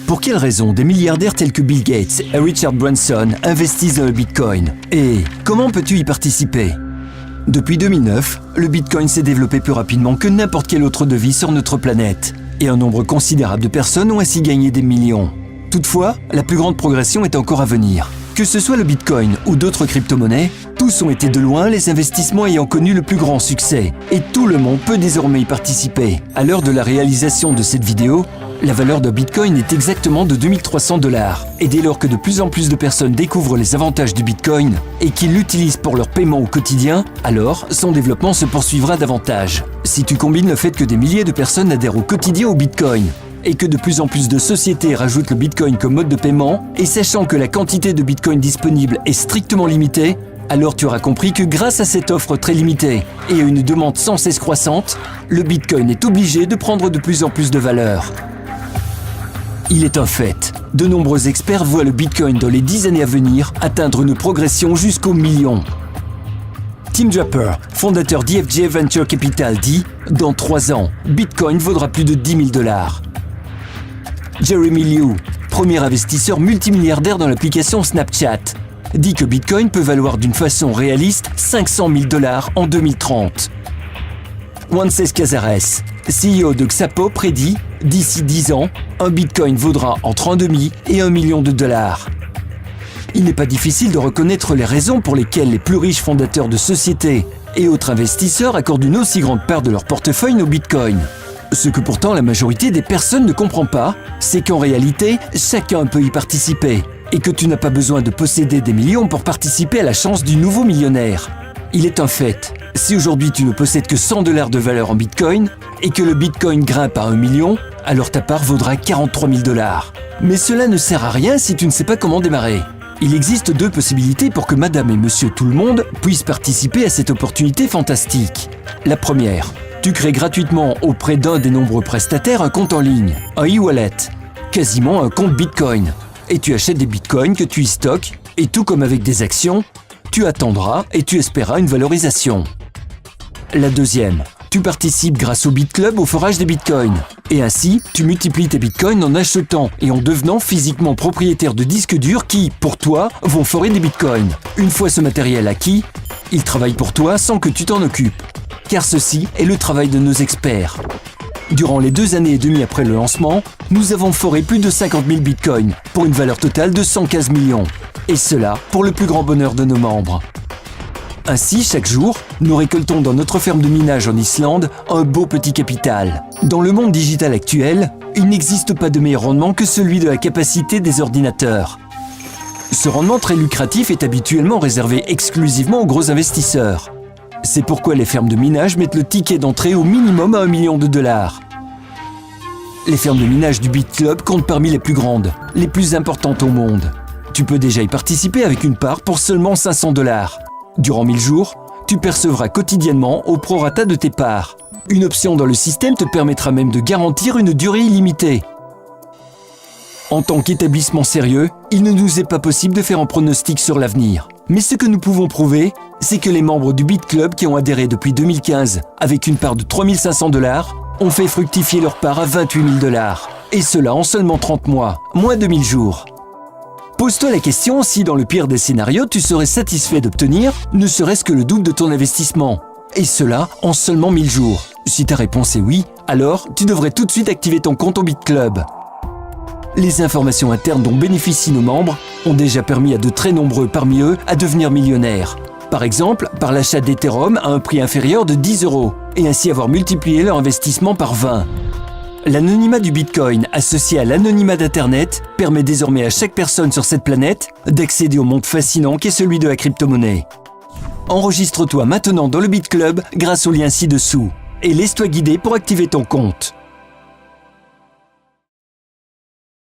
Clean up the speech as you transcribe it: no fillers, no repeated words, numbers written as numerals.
Pour quelles raisons des milliardaires tels que Bill Gates et Richard Branson investissent dans le Bitcoin? Et comment peux-tu y participer? Depuis 2009, le Bitcoin s'est développé plus rapidement que n'importe quelle autre devise sur notre planète. Et un nombre considérable de personnes ont ainsi gagné des millions. Toutefois, la plus grande progression est encore à venir. Que ce soit le Bitcoin ou d'autres crypto-monnaies, tous ont été de loin les investissements ayant connu le plus grand succès. Et tout le monde peut désormais y participer. À l'heure de la réalisation de cette vidéo, la valeur d'un Bitcoin est exactement de 2300 $. Et dès lors que de plus en plus de personnes découvrent les avantages du Bitcoin et qu'ils l'utilisent pour leur paiement au quotidien, alors son développement se poursuivra davantage. Si tu combines le fait que des milliers de personnes adhèrent au quotidien au Bitcoin, et que de plus en plus de sociétés rajoutent le Bitcoin comme mode de paiement, et sachant que la quantité de Bitcoin disponible est strictement limitée, alors tu auras compris que grâce à cette offre très limitée et à une demande sans cesse croissante, le Bitcoin est obligé de prendre de plus en plus de valeur. Il est un fait, de nombreux experts voient le Bitcoin dans les 10 années à venir atteindre une progression jusqu'au million. Tim Draper, fondateur d'IFJ Venture Capital, dit « Dans 3 ans, Bitcoin vaudra plus de 10 000 $. Jeremy Liu, premier investisseur multimilliardaire dans l'application Snapchat, dit que Bitcoin peut valoir d'une façon réaliste 500 000 $ en 2030. Wences Casares, CEO de Xapo, prédit « D'ici 10 ans, un Bitcoin vaudra entre 1,5 et 1 million de $. Il n'est pas difficile de reconnaître les raisons pour lesquelles les plus riches fondateurs de sociétés et autres investisseurs accordent une aussi grande part de leur portefeuille au Bitcoin. Ce que pourtant la majorité des personnes ne comprend pas, c'est qu'en réalité, chacun peut y participer et que tu n'as pas besoin de posséder des millions pour participer à la chance du nouveau millionnaire. Il est un fait, si aujourd'hui tu ne possèdes que 100 $ de valeur en Bitcoin et que le Bitcoin grimpe à 1 million, alors ta part vaudra 43 000 $. Mais cela ne sert à rien si tu ne sais pas comment démarrer. Il existe 2 possibilités pour que madame et monsieur tout le monde puissent participer à cette opportunité fantastique. La première, tu crées gratuitement auprès d'un des nombreux prestataires un compte en ligne, un e-wallet, quasiment un compte Bitcoin. Et tu achètes des Bitcoins que tu y stockes, et tout comme avec des actions, tu attendras et tu espéras une valorisation. La deuxième, tu participes grâce au BitClub au forage des Bitcoins. Et ainsi, tu multiplies tes Bitcoins en achetant et en devenant physiquement propriétaire de disques durs qui, pour toi, vont forer des Bitcoins. Une fois ce matériel acquis, il travaille pour toi sans que tu t'en occupes. Car ceci est le travail de nos experts. Durant les 2 années et demie après le lancement, nous avons foré plus de 50 000 Bitcoins pour une valeur totale de 115 millions. Et cela pour le plus grand bonheur de nos membres. Ainsi, chaque jour, nous récoltons dans notre ferme de minage en Islande un beau petit capital. Dans le monde digital actuel, il n'existe pas de meilleur rendement que celui de la capacité des ordinateurs. Ce rendement très lucratif est habituellement réservé exclusivement aux gros investisseurs. C'est pourquoi les fermes de minage mettent le ticket d'entrée au minimum à 1 million de $. Les fermes de minage du BitClub comptent parmi les plus grandes, les plus importantes au monde. Tu peux déjà y participer avec une part pour seulement 500 $. Durant 1000 jours, tu percevras quotidiennement au prorata de tes parts. Une option dans le système te permettra même de garantir une durée illimitée. En tant qu'établissement sérieux, il ne nous est pas possible de faire un pronostic sur l'avenir. Mais ce que nous pouvons prouver, c'est que les membres du BitClub qui ont adhéré depuis 2015 avec une part de 3 500 $ ont fait fructifier leur part à 28 000 $. Et cela en seulement 30 mois, moins de 1000 jours. Pose-toi la question si dans le pire des scénarios, tu serais satisfait d'obtenir ne serait-ce que le double de ton investissement. Et cela en seulement 1000 jours. Si ta réponse est oui, alors tu devrais tout de suite activer ton compte au BitClub. Les informations internes dont bénéficient nos membres ont déjà permis à de très nombreux parmi eux à devenir millionnaires. Par exemple, par l'achat d'Ethereum à un prix inférieur de 10 € et ainsi avoir multiplié leur investissement par 20. L'anonymat du Bitcoin associé à l'anonymat d'Internet permet désormais à chaque personne sur cette planète d'accéder au monde fascinant qu'est celui de la crypto-monnaie. Enregistre-toi maintenant dans le BitClub grâce au lien ci-dessous et laisse-toi guider pour activer ton compte.